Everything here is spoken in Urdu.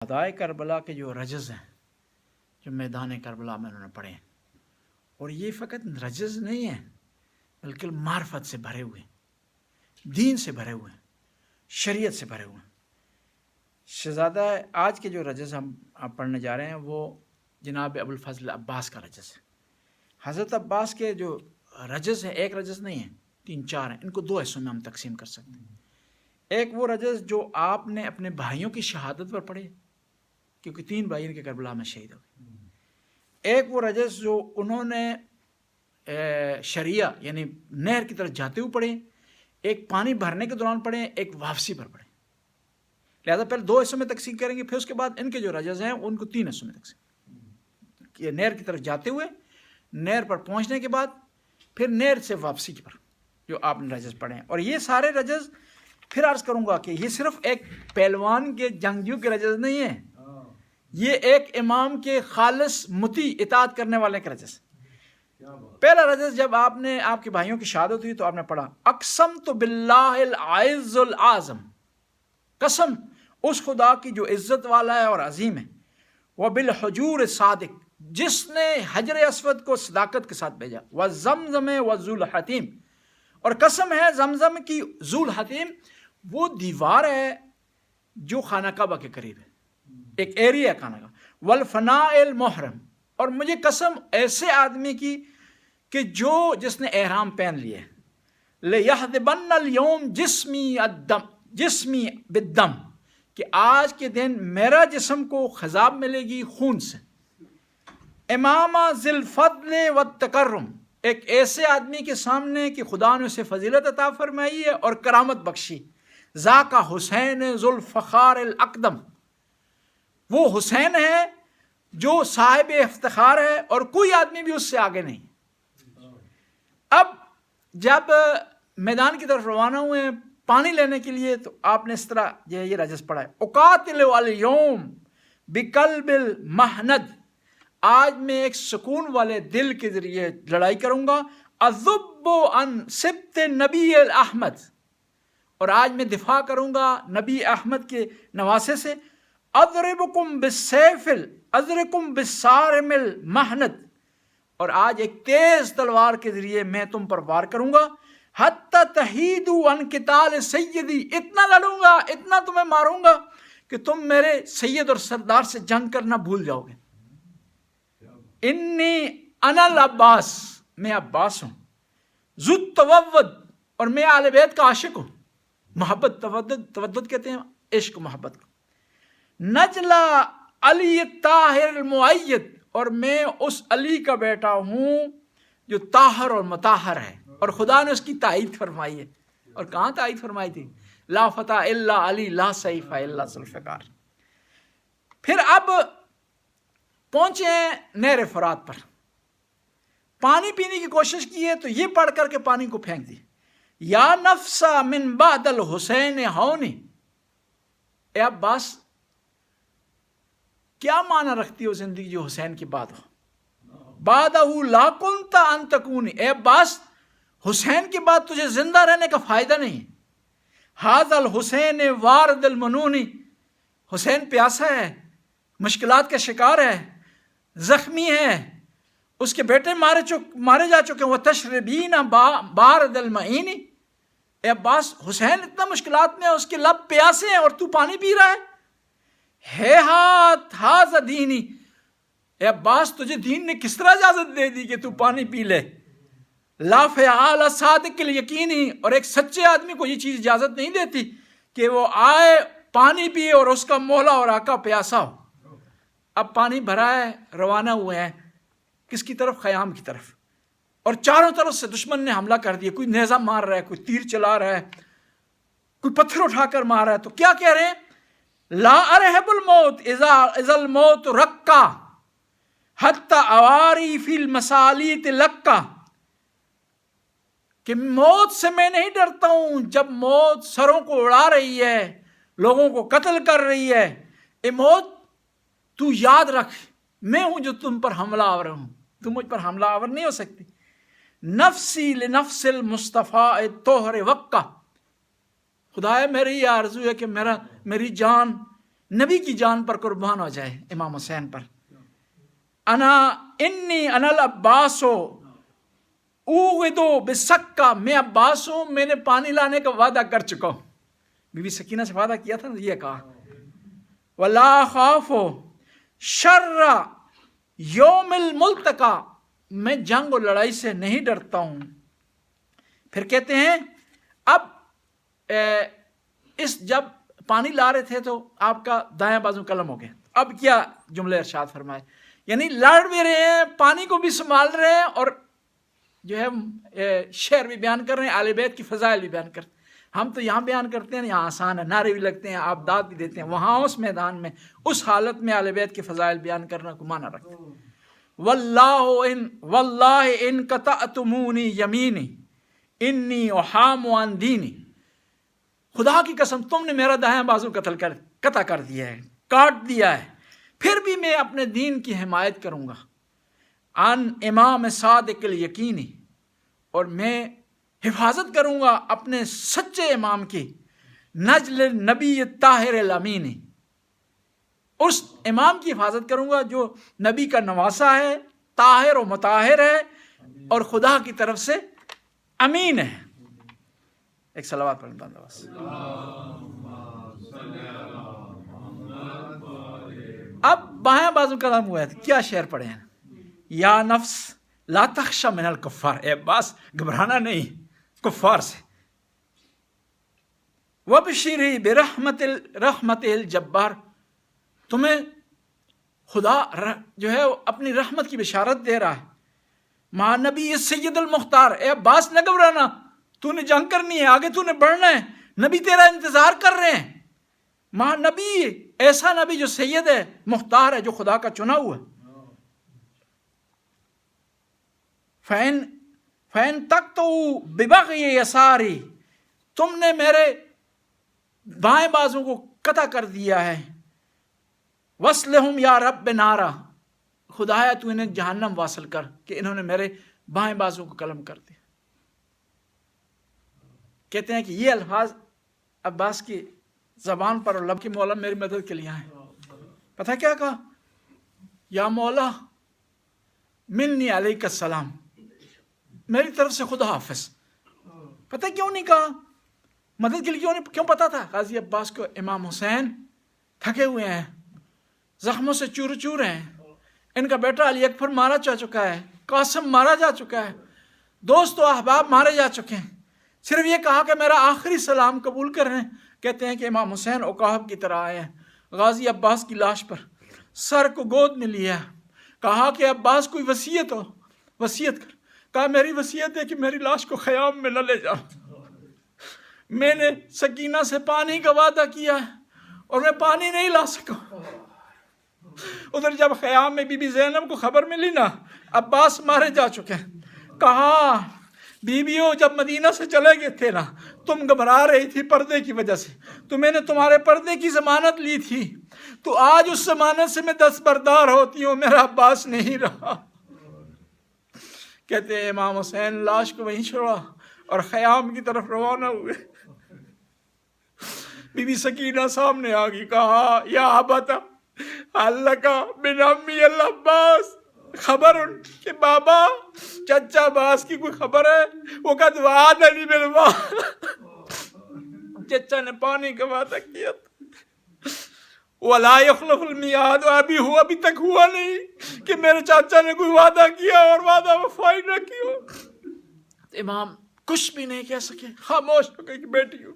شہدائے کربلا کے جو رجز ہیں جو میدان کربلا میں انہوں نے پڑھے ہیں، اور یہ فقط رجز نہیں ہیں بلکہ معرفت سے بھرے ہوئے ہیں، دین سے بھرے ہوئے ہیں، شریعت سے بھرے ہوئے ہیں۔ شہزادہ آج کے جو رجز ہم پڑھنے جا رہے ہیں وہ جناب ابوالفضل عباس کا رجز ہے۔ حضرت عباس کے جو رجز ہیں ایک رجز نہیں ہیں، 3-4 ہیں، ان کو 2 حصوں میں ہم تقسیم کر سکتے ہیں۔ ایک وہ رجز جو آپ نے اپنے بھائیوں کی شہادت پر پڑھے، کیونکہ 3 بھائی ان کے کربلا میں شہید ہو گئے۔ ایک وہ رجز جو انہوں نے شریعہ یعنی نہر کی طرف جاتے ہوئے پڑھے، ایک پانی بھرنے کے دوران پڑھے، ایک واپسی پر پڑھے۔ لہذا پہلے 2 حصوں میں تقسیم کریں گے، پھر اس کے بعد ان کے جو رجز ہیں ان کو 3 حصوں میں تقسیم، یہ نہر کی طرف جاتے ہوئے، نہر پر پہنچنے کے بعد، پھر نہر سے واپسی پر جو آپ نے رجز پڑھے ہیں۔ اور یہ سارے رجز پھر عرض کروں گا کہ یہ صرف ایک پہلوان کے جنگجو کے رجز نہیں ہیں، یہ ایک امام کے خالص مطیع اطاعت کرنے والے کا رجز۔ پہلا رجز جب آپ نے آپ کے بھائیوں کی شہادت ہوئی تو آپ نے پڑھا اقسمت باللہ العز الاعظم، قسم اس خدا کی جو عزت والا ہے اور عظیم ہے، وبالحجور الصادق، جس نے حجر اسود کو صداقت کے ساتھ بھیجا، وزمزم وذو الحتیم، اور قسم ہے زمزم کی، ذو الحتیم وہ دیوار ہے جو خانہ کعبہ کے قریب ہے، ایک ایریا ہے خانہ کعبہ، والفناء المحرم، اور مجھے قسم ایسے آدمی کی کہ جس نے احرام پہن لیے، لَيَحْذِبَنَّ الْيَوْمِ جسمی بالدم، کہ آج کے دن میرا جسم کو خضاب ملے گی خون سے، امام ذی الفضل والتکرم، ایک ایسے آدمی کے سامنے کہ خدا نے اسے فضیلت عطا فرمائی ہے اور کرامت بخشی، ذاک حسین ذو الفخار الاقدم، وہ حسین ہے جو صاحب افتخار ہے اور کوئی آدمی بھی اس سے آگے نہیں۔ اب جب میدان کی طرف روانہ ہوئے ہیں پانی لینے کے لیے تو آپ نے اس طرح یہ رجز پڑھا ہے، اقاتل الیوم بقلب المحند، آج میں ایک سکون والے دل کے ذریعے لڑائی کروں گا، اذب عن سبط نبی احمد، اور آج میں دفاع کروں گا نبی احمد کے نواسے سے، اضربکم بالسیف اضربکم بالصارم المحند، اور آج ایک تیز تلوار کے ذریعے میں تم پر وار کروں گا، حتی تحیدوا عن قتال سیدی، اتنا لڑوں گا، اتنا تمہیں ماروں گا کہ تم میرے سید اور سردار سے جنگ کرنا بھول جاؤ گے۔ انی انا العباس، میں عباس ہوں، ذو التودد، اور میں آل بیت کا عاشق ہوں، محبت تودد کہتے ہیں عشق و محبت کو، نجلا علی الطاہر المؤید، اور میں اس علی کا بیٹا ہوں جو طاہر اور مطہر ہے، اور خدا نے اس کی تائید فرمائی ہے، اور کہاں تائید فرمائی تھی، لا فتح الا علی لا سیف الا ذوالفقار۔ پھر اب پہنچے ہیں نہر فرات پر، پانی پینے کی کوشش کی ہے تو یہ پڑھ کر کے پانی کو پھینک دی، یا نفسا من بعد الحسین ہونی، اے عباس کیا معنی رکھتی ہو زندگی جو حسین کی بات ہو، بعدہ لا کنت ان تکونی، اے عباس حسین کے بعد تجھے زندہ رہنے کا فائدہ نہیں، ھذا الحسین وارد المنونی، حسین پیاسا ہے، مشکلات کا شکار ہے، زخمی ہے، اس کے بیٹے مارے جا چکے ہیں، وتشربین بارد المعین، اے عباس حسین اتنا مشکلات میں ہے، اس کے لب پیاسے ہیں اور تو پانی پی رہا ہے، ہیہات ھذا دینی، اے عباس تجھے دین نے کس طرح اجازت دے دی کہ تو پانی پی لے، لا فعال صادق الیقینی، اور ایک سچے آدمی کو یہ چیز اجازت نہیں دیتی کہ وہ آئے پانی پیے اور اس کا مولا اور آقا پیاسا ہو۔ اب پانی بھرا ہے، روانہ ہوئے ہیں کس کی طرف، خیام کی طرف، اور چاروں طرف سے دشمن نے حملہ کر دیا، کوئی نیزہ مار رہا ہے، کوئی تیر چلا رہا ہے، کوئی پتھر اٹھا کر مار رہا ہے، تو کیا کہہ رہے ہیں، لا ارہب الموت اذا الموت رکا حتی اواری فی المسالیت لکا، کہ موت سے میں نہیں ڈرتا ہوں جب موت سروں کو اڑا رہی ہے، لوگوں کو قتل کر رہی ہے، اے موت تو یاد رکھ میں ہوں جو تم پر حملہ آور ہوں، تم مجھ پر حملہ آور نہیں ہو سکتی، نفسی لنفس المصطفیٰ طہر وقع، خدایا میری یہ آرزو ہے کہ میری جان نبی کی جان پر قربان ہو جائے امام حسین پر. انی العباس اوغدو بسکا، میں عباس ہوں، میں نے پانی لانے کا وعدہ کر چکا ہوں. بی بی سکینہ سے وعدہ کیا تھا نا، یہ کہا ولا خاف شر یوم الملتقا، میں جنگ و لڑائی سے نہیں ڈرتا ہوں. پھر کہتے ہیں اب اس جب پانی لا رہے تھے تو آپ کا دائیں بازو قلم ہو گیا. اب کیا جملے ارشاد فرمائے، یعنی لڑ بھی رہے ہیں، پانی کو بھی سنبھال رہے ہیں، اور جو ہے شعر بھی بیان کر رہے ہیں، اہل بیت کی فضائل بھی بیان کر رہے ہیں. ہم تو یہاں بیان کرتے ہیں، یہاں آسان ہے، نعرے بھی لگتے ہیں، آپ داد بھی دیتے ہیں. وہاں اس میدان میں اس حالت میں اہل بیت کے فضائل بیان کرنا کو معنی رکھتے ہیں. واللہ ان قطعتمونی یمینی انی احام عن دینی، خدا کی قسم تم نے میرا دائیں بازو قطع کر دیا ہے، کاٹ دیا ہے، پھر بھی میں اپنے دین کی حمایت کروں گا. عن امام صادق الیقینی، اور میں حفاظت کروں گا اپنے سچے امام کی، نجل نبی طاہر الامین، اس امام کی حفاظت کروں گا جو نبی کا نواسا ہے، طاہر و مطاہر ہے، اور خدا کی طرف سے امین ہے. ایک صلوات پڑھیں بندہ بس. اب بائیں بازو قلم ہوا ہے، کیا شعر پڑھے ہیں، یا نفس لا تخشى من الکفار، اے بس گھبرانا نہیں کفار سے. وبشری برحمت الجبار، تمہیں خدا جو ہے اپنی رحمت کی بشارت دے رہا ہے. مع نبی سید المختار، اے عباس نہ گھبرانا، تو نے جنگ کرنی ہے، آگے تو نے بڑھنا ہے، نبی تیرا انتظار کر رہے ہیں. مع نبی، ایسا نبی جو سید ہے، مختار ہے، جو خدا کا چنا ہوا ہے. فَإِن تَقْطُعُوا بِبَغْيِ يَسَارِ، تم نے میرے بائیں بازو کو قطع کر دیا ہے. وَصْلِهُمْ یا رب نارا، خدایا تو انہیں جہنم واصل کر، کہ انہوں نے میرے بائیں بازو کو قلم کر دیا. کہتے ہیں کہ یہ الفاظ عباس کی زبان پر اور لب کی مولا میری مدد کے لیے آئے. پتہ کیا کہا، یا مولا منی علیک السلام، میری طرف سے خدا حافظ. پتہ کیوں نہیں کہا مدد کے لیے، کیوں پتا تھا غازی عباس کو امام حسین تھکے ہوئے ہیں، زخموں سے چور چور ہیں، ان کا بیٹا علی اکبر مارا جا چکا ہے، قاسم مارا جا چکا ہے، دوست و احباب مارے جا چکے ہیں، صرف یہ کہا کہ میرا آخری سلام قبول کر رہے ہیں. کہتے ہیں کہ امام حسین عقاب کی طرح آئے ہیں، غازی عباس کی لاش پر سر کو گود میں لیا، کہا کہ عباس کوئی وصیت ہو، وصیت کر. کہا میری وصیت ہے کہ میری لاش کو خیام میں نہ لے جاؤ. میں نے سکینہ سے پانی کا وعدہ کیا ہے اور میں پانی نہیں لا سکا. ادھر جب خیام میں بی بی زینب کو خبر ملی نا عباس مارے جا چکے ہیں، کہا بیویوں جب مدینہ سے چلے گئے تھے نا، تم گھبرا رہی تھی پردے کی وجہ سے، تو میں نے تمہارے پردے کی ضمانت لی تھی، تو آج اس ضمانت سے میں دستبردار ہوتی ہوں، میرا عباس نہیں رہا. کہتے ہیں امام حسین لاش کو وہیں چھوڑا اور خیام کی طرف روانہ ہوئے. بی بی سکینہ سامنے آ گئی، کہا یا ابتا اللہ کا بن امی العباس، خبر ان کہ بابا چچا عباس کی کوئی خبر ہے؟ وہ قد وعدنی بالوعد، چچا نے پانی کا وعدہ کیا تھا. ولا يخلف المیعاد، ابھی تک ہوا نہیں کہ میرے چاچا نے کوئی وعدہ کیا اور وعدہ وفائی نہ کی ہو. امام کچھ بھی نہیں کہہ سکے، خاموش ہو گئی کہ بیٹی ہو.